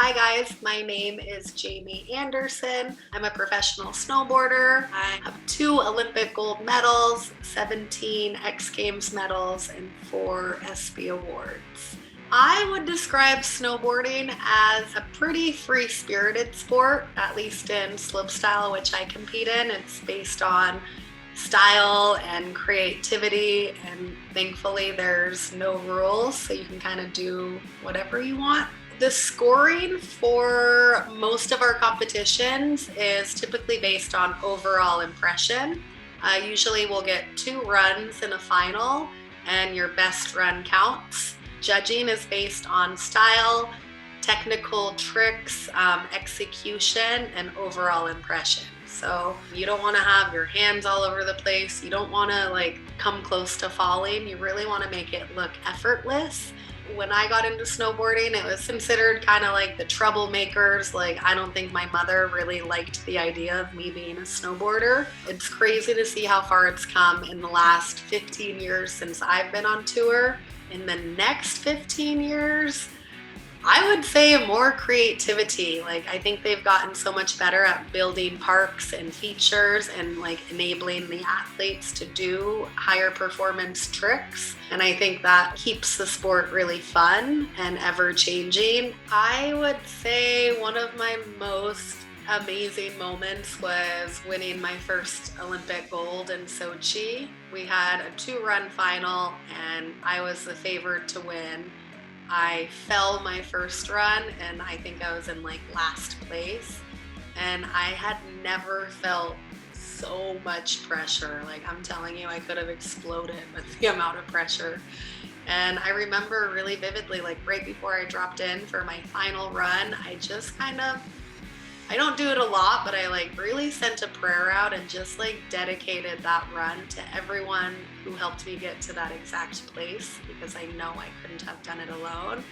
Hi guys, my name is Jamie Anderson. I'm a professional snowboarder. I have 2 Olympic gold medals, 17 X-games medals, and 4 ESPY awards. I would describe snowboarding as a pretty free-spirited sport, at least in slopestyle, which I compete in. It's based on style and creativity, and thankfully there's no rules, so you can kind of do whatever you want. The scoring for most of our competitions is typically based on overall impression. Usually we'll get 2 runs in a final and your best run counts. Judging is based on style, technical tricks, execution, and overall impression. So you don't want to have your hands all over the place. You don't want to come close to falling. You really want to make it look effortless. When I got into snowboarding, it was considered kind of like the troublemakers. I don't think my mother really liked the idea of me being a snowboarder. It's crazy to see how far it's come in the last 15 years since I've been on tour. In the next 15 years, I would say more creativity. I think they've gotten so much better at building parks and features and enabling the athletes to do higher performance tricks. And I think that keeps the sport really fun and ever changing. I would say one of my most amazing moments was winning my first Olympic gold in Sochi. We had a 2-run final and I was the favorite to win. I fell my first run and I think I was in last place, and I had never felt so much pressure. I'm telling you, I could have exploded with the amount of pressure. And I remember really vividly, right before I dropped in for my final run, I just I don't do it a lot, but I really sent a prayer out and just dedicated that run to everyone who helped me get to that exact place, because I know I couldn't have done it alone.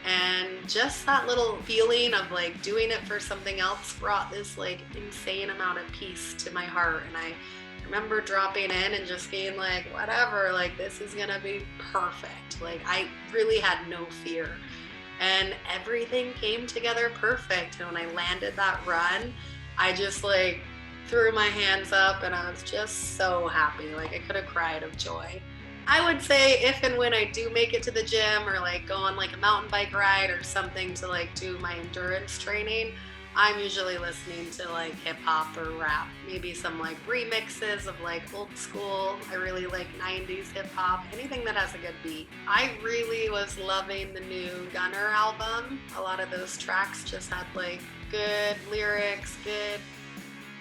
And just that little feeling of doing it for something else brought this insane amount of peace to my heart. And I remember dropping in and just being whatever, this is gonna be perfect. I really had no fear. And everything came together perfect. And when I landed that run, I just threw my hands up and I was just so happy. I could have cried of joy. I would say if and when I do make it to the gym or go on a mountain bike ride or something to do my endurance training, I'm usually listening to hip hop or rap, maybe some remixes of old school. I really like 90s hip hop, anything that has a good beat. I really was loving the new Gunner album. A lot of those tracks just had good lyrics, good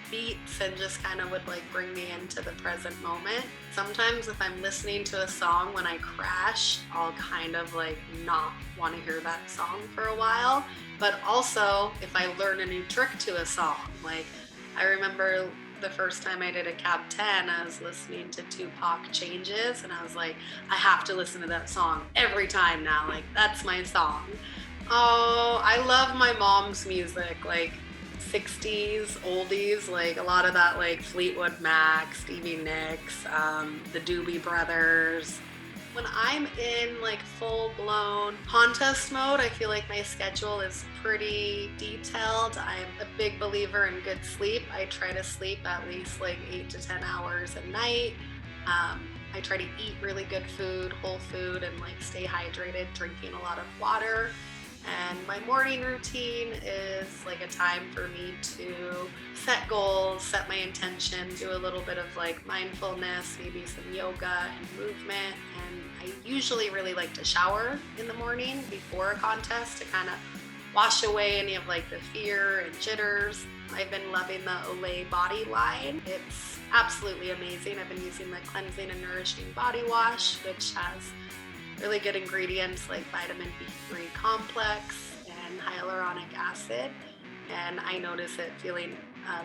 beats, and just kind of would bring me into the present moment. Sometimes if I'm listening to a song when I crash, I'll kind of not want to hear that song for a while. But also if I learn a new trick to a song, I remember the first time I did a Cab 10, I was listening to Tupac Changes and I was I have to listen to that song every time now. That's my song. Oh, I love my mom's music, 60s, oldies, a lot of that Fleetwood Mac, Stevie Nicks, the Doobie Brothers. When I'm in full-blown contest mode, I feel my schedule is pretty detailed. I'm a big believer in good sleep. I try to sleep at least 8 to 10 hours a night. I try to eat really good food, whole food, and stay hydrated, drinking a lot of water. And my morning routine is a time for me to set goals, set my intention, do a little bit of mindfulness, maybe some yoga and movement. And I usually really like to shower in the morning before a contest to kind of wash away any of the fear and jitters. I've been loving the Olay body line. It's absolutely amazing. I've been using the cleansing and nourishing body wash, which has really good ingredients like vitamin B3 complex and hyaluronic acid. And I notice it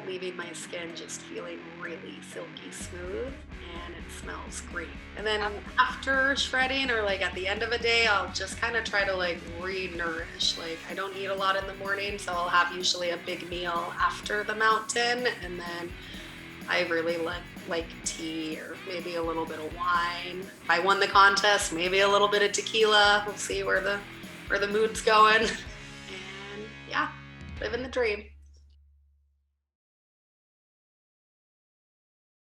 leaving my skin just feeling really silky smooth, and it smells great. And then after shredding or at the end of a day, I'll just kind of try to re-nourish. I don't eat a lot in the morning, so I'll have usually a big meal after the mountain, and then I really like tea or maybe a little bit of wine. If I won the contest, maybe a little bit of tequila. We'll see where the mood's going. And living the dream.